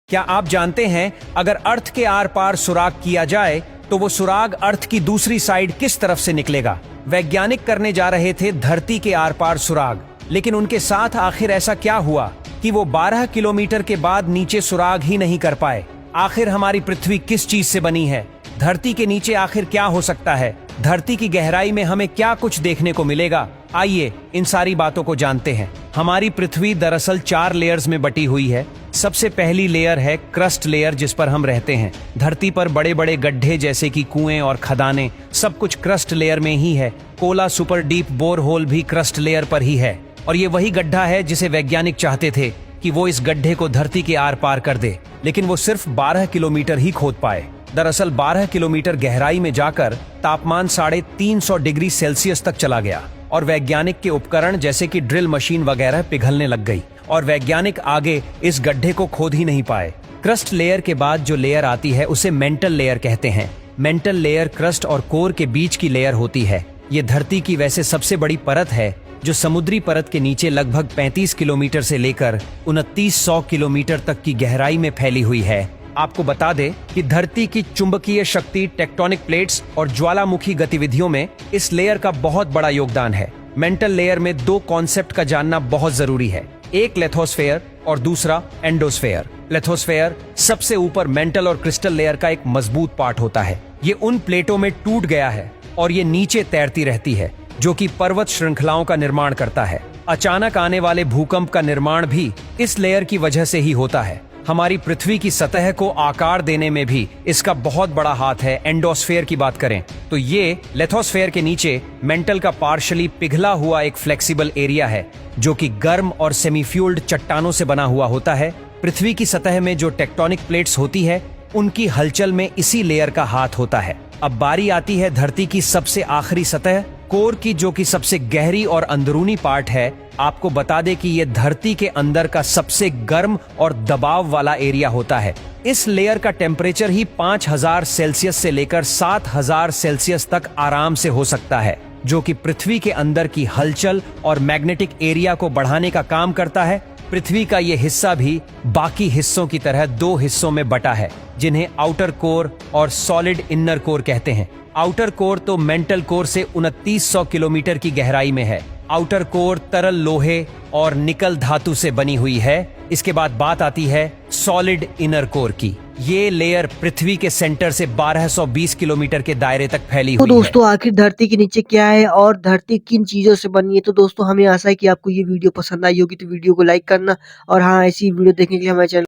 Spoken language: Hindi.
क्या आप जानते हैं अगर अर्थ के आर पार सुराग किया जाए तो वो सुराग अर्थ की दूसरी साइड किस तरफ से निकलेगा? वैज्ञानिक करने जा रहे थे धरती के आर पार सुराग, लेकिन उनके साथ आखिर ऐसा क्या हुआ कि वो 12 किलोमीटर के बाद नीचे सुराग ही नहीं कर पाए। आखिर हमारी पृथ्वी किस चीज से बनी है? धरती के नीचे आखिर क्या हो सकता है? धरती की गहराई में हमें क्या कुछ देखने को मिलेगा? आइए इन सारी बातों को जानते हैं। हमारी पृथ्वी दरअसल 4 लेयर्स में बटी हुई है। सबसे पहली लेयर है क्रस्ट लेयर, जिस पर हम रहते हैं। धरती पर बड़े बड़े गड्ढे जैसे कि कुएं और खदानें, सब कुछ क्रस्ट लेयर में ही है। कोला सुपर डीप बोरहोल भी क्रस्ट लेयर पर ही है, और ये वही गड्ढा है जिसे वैज्ञानिक चाहते थे कि वो इस गड्ढे को धरती के आर पार कर दे, लेकिन वो सिर्फ 12 किलोमीटर ही खोद पाए। दरअसल 12 किलोमीटर गहराई में जाकर तापमान 350 डिग्री सेल्सियस तक चला गया, और वैज्ञानिक के उपकरण जैसे कि ड्रिल मशीन वगैरह पिघलने लग गई, और वैज्ञानिक आगे इस गड्ढे को खोद ही नहीं पाए। क्रस्ट लेयर के बाद जो लेयर आती है उसे मेंटल लेयर कहते हैं। मेंटल लेयर क्रस्ट और कोर के बीच की लेयर होती है। ये धरती की वैसे सबसे बड़ी परत है, जो समुद्री परत के नीचे लगभग 35 किलोमीटर से लेकर 2900 किलोमीटर तक की गहराई में फैली हुई है। आपको बता दें कि धरती की चुंबकीय शक्ति, टेक्टोनिक प्लेट्स और ज्वालामुखी गतिविधियों में इस लेयर का बहुत बड़ा योगदान है। मेंटल लेयर में 2 कॉन्सेप्ट का जानना बहुत जरूरी है, एक लिथोस्फेयर और दूसरा एंडोस्फेयर। लिथोस्फेयर सबसे ऊपर मेंटल और क्रिस्टल लेयर का एक मजबूत पार्ट होता है। ये उन प्लेटों में टूट गया है और ये नीचे तैरती रहती है, जो कि पर्वत श्रृंखलाओं का निर्माण करता है। अचानक आने वाले भूकंप का निर्माण भी इस लेयर की वजह से ही होता है। हमारी पृथ्वी की सतह को आकार देने में भी इसका बहुत बड़ा हाथ है। एंडोस्फेयर की बात करें तो ये लिथोस्फेयर के नीचे मेंटल का पार्शली पिघला हुआ एक फ्लेक्सिबल एरिया है, जो कि गर्म और सेमीफ्यूल्ड चट्टानों से बना हुआ होता है। पृथ्वी की सतह में जो टेक्टोनिक प्लेट्स होती है, उनकी हलचल में इसी लेयर का हाथ होता है। अब बारी आती है धरती की सबसे आखिरी सतह, कोर की, जो कि सबसे गहरी और अंदरूनी पार्ट है। आपको बता दें कि यह धरती के अंदर का सबसे गर्म और दबाव वाला एरिया होता है। इस लेयर का टेम्परेचर ही 5000 सेल्सियस से लेकर 7000 सेल्सियस तक आराम से हो सकता है, जो कि पृथ्वी के अंदर की हलचल और मैग्नेटिक एरिया को बढ़ाने का काम करता है। पृथ्वी का ये हिस्सा भी बाकी हिस्सों की तरह 2 हिस्सों में बटा है, जिन्हें आउटर कोर और सॉलिड इनर कोर कहते हैं। आउटर कोर तो मेंटल कोर से 2900 किलोमीटर की गहराई में है। आउटर कोर तरल लोहे और निकल धातु से बनी हुई है। इसके बाद बात आती है सॉलिड इनर कोर की। ये लेयर पृथ्वी के सेंटर से 1220 किलोमीटर के दायरे तक फैली हुई है। तो दोस्तों आखिर धरती के नीचे क्या है और धरती किन चीजों से बनी है? तो दोस्तों हमें आशा है कि आपको ये वीडियो पसंद आई होगी, तो वीडियो को लाइक करना, और हाँ, ऐसी वीडियो देखने के लिए हमारे चैनल